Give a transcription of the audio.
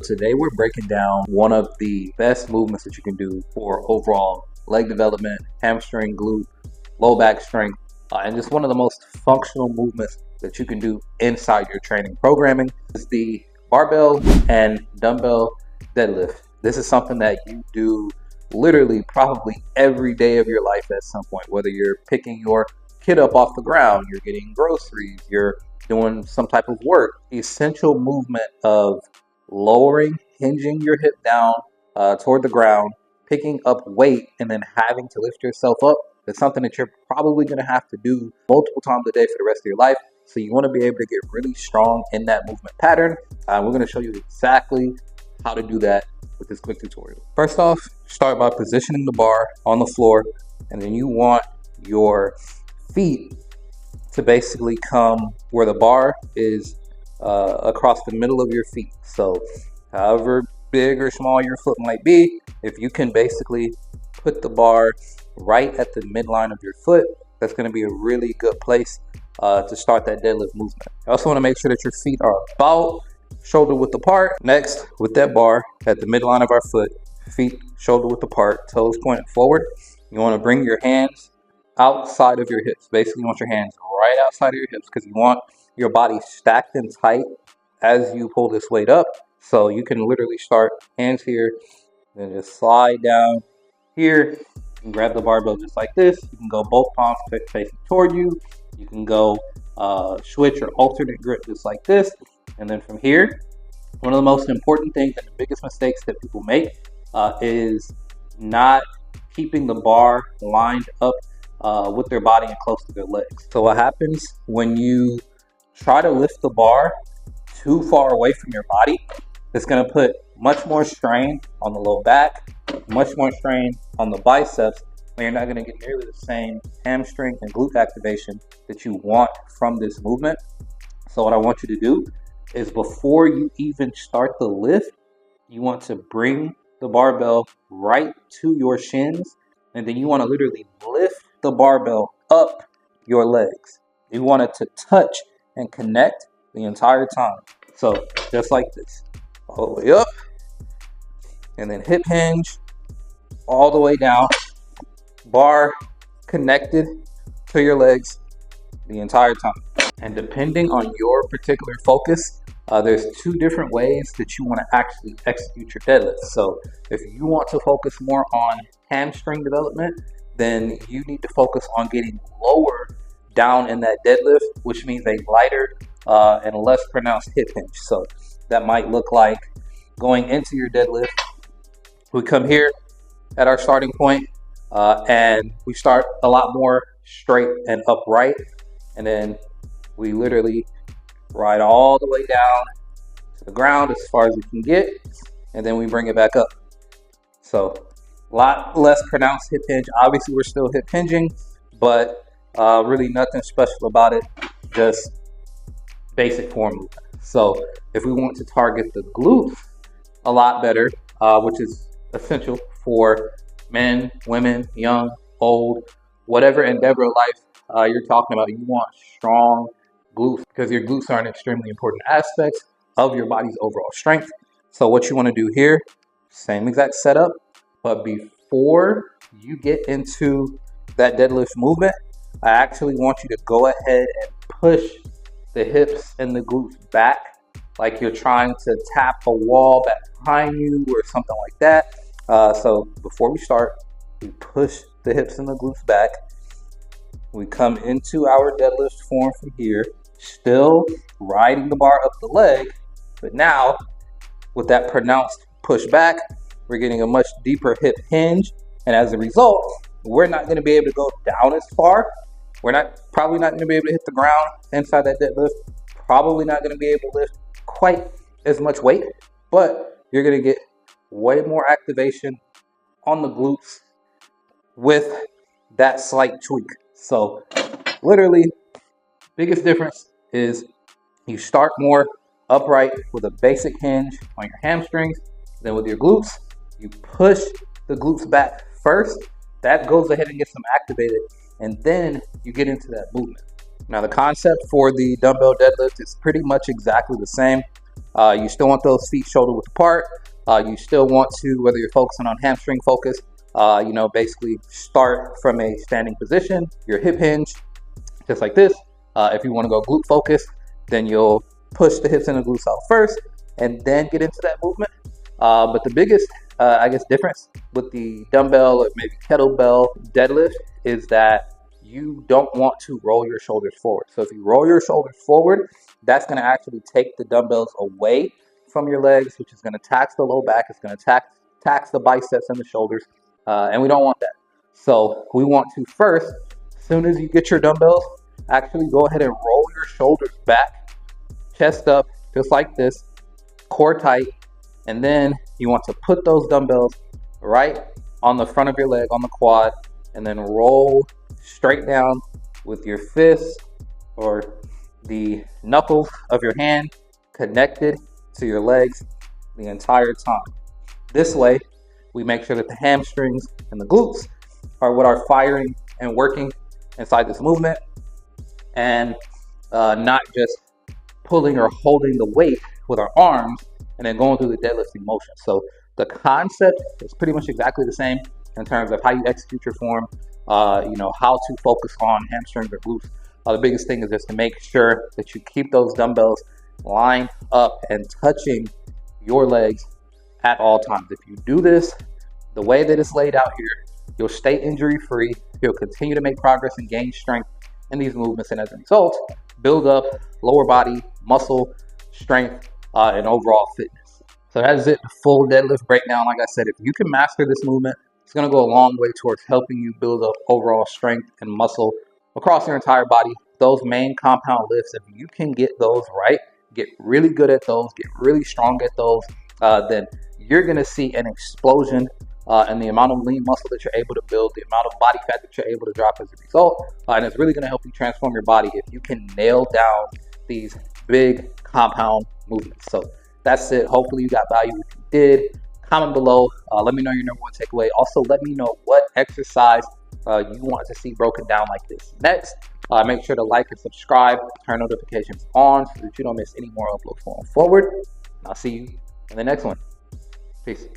today we're breaking down one of the best movements that you can do for overall leg development, hamstring, glute, low back strength, and just one of the most functional movements that you can do inside your training programming is the barbell and dumbbell deadlift. This is something that you do literally probably every day of your life at some point, whether you're picking your kid up off the ground, you're getting groceries, you're doing some type of work. The essential movement of lowering, hinging your hip down toward the ground, picking up weight, and then having to lift yourself up is something that you're probably going to have to do multiple times a day for the rest of your life. So you want to be able to get really strong in that movement pattern. We're going to show you exactly how to do that with this quick tutorial. First off, start by positioning the bar on the floor, and then you want your feet to basically come where the bar is across the middle of your feet. So however big or small your foot might be, if you can basically put the bar right at the midline of your foot, that's going to be a really good place to start that deadlift movement. You also want to make sure that your feet are about shoulder width apart. Next, with that bar at the midline of our foot, feet shoulder width apart, toes pointed forward, you want to bring your hands outside of your hips. Basically, you want your hands right outside of your hips because you want your body stacked and tight as you pull this weight up. So you can literally start hands here, then just slide down here. You can grab the barbell just like this. You can go both palms facing toward you. You can go switch or alternate grip just like this. And then from here, one of the most important things and the biggest mistakes that people make is not keeping the bar lined up with their body and close to their legs. So what happens when you try to lift the bar too far away from your body, it's going to put much more strain on the low back, much more strain on the biceps, and you're not going to get nearly the same hamstring and glute activation that you want from this movement. So what I want you to do is before you even start the lift, you want to bring the barbell right to your shins, and then you want to literally lift the barbell up your legs. You want it to touch and connect the entire time. So just like this, all the way up, and then hip hinge all the way down, bar connected to your legs the entire time. And depending on your particular focus, there's two different ways that you want to actually execute your deadlift. So if you want to focus more on hamstring development, then you need to focus on getting lower down in that deadlift, which means a lighter and less pronounced hip hinge. So that might look like going into your deadlift. We come here at our starting point and we start a lot more straight and upright. And then we literally ride all the way down to the ground as far as we can get. And then we bring it back up. So a lot less pronounced hip hinge. Obviously, we're still hip hinging, but really nothing special about it. Just basic form movement. So if we want to target the glutes a lot better, which is essential for men, women, young, old, whatever endeavor of life you're talking about, you want strong glutes because your glutes are an extremely important aspect of your body's overall strength. So what you want to do here, same exact setup, but before you get into that deadlift movement, I actually want you to go ahead and push the hips and the glutes back like you're trying to tap a wall back behind you or something like that. So before we start, we push the hips and the glutes back. We come into our deadlift form from here, still riding the bar up the leg, but now with that pronounced push back, we're getting a much deeper hip hinge, and as a result, we're not going to be able to go down as far. We're probably not going to be able to hit the ground inside that deadlift. Probably not going to be able to lift quite as much weight, but you're going to get way more activation on the glutes with that slight tweak. So literally, biggest difference is you start more upright with a basic hinge on your hamstrings. Then with your glutes, you push the glutes back first. That goes ahead and gets them activated, and then you get into that movement. Now the concept for the dumbbell deadlift is pretty much exactly the same. You still want those feet shoulder width apart. You still want to, whether you're focusing on hamstring focus, basically start from a standing position, your hip hinge, just like this. If you want to go glute focus, then you'll push the hips and the glutes out first and then get into that movement. But the biggest, difference with the dumbbell or maybe kettlebell deadlift is that you don't want to roll your shoulders forward. So if you roll your shoulders forward, that's going to actually take the dumbbells away from your legs, which is going to tax the low back. It's going to tax the biceps and the shoulders, and we don't want that. So we want to first, as soon as you get your dumbbells, actually go ahead and roll your shoulders back, chest up, just like this, core tight, and then you want to put those dumbbells right on the front of your leg, on the quad, and then roll straight down with your fists or the knuckles of your hand connected to your legs the entire time. This way, we make sure that the hamstrings and the glutes are what are firing and working inside this movement, and not just pulling or holding the weight with our arms and then going through the deadlifting motion. So the concept is pretty much exactly the same in terms of how you execute your form, how to focus on hamstrings or glutes. The biggest thing is just to make sure that you keep those dumbbells lined up and touching your legs at all times. If you do this the way that it's laid out here, you'll stay injury free, you'll continue to make progress and gain strength in these movements, and as a result, build up lower body muscle strength and overall fitness. So that is it, the full deadlift breakdown. Like I said, if you can master this movement, it's going to go a long way towards helping you build up overall strength and muscle across your entire body. Those main compound lifts, if you can get those right, get really good at those, get really strong at those, then you're going to see an explosion in the amount of lean muscle that you're able to build, the amount of body fat that you're able to drop as a result. And it's really going to help you transform your body if you can nail down these big compound movements. So that's it. Hopefully you got value. If you did, comment below. Let me know your number one takeaway. Also, let me know what exercise you want to see broken down like this next. Make sure to like and subscribe, turn notifications on so that you don't miss any more uploads going forward. And I'll see you in the next one. Peace.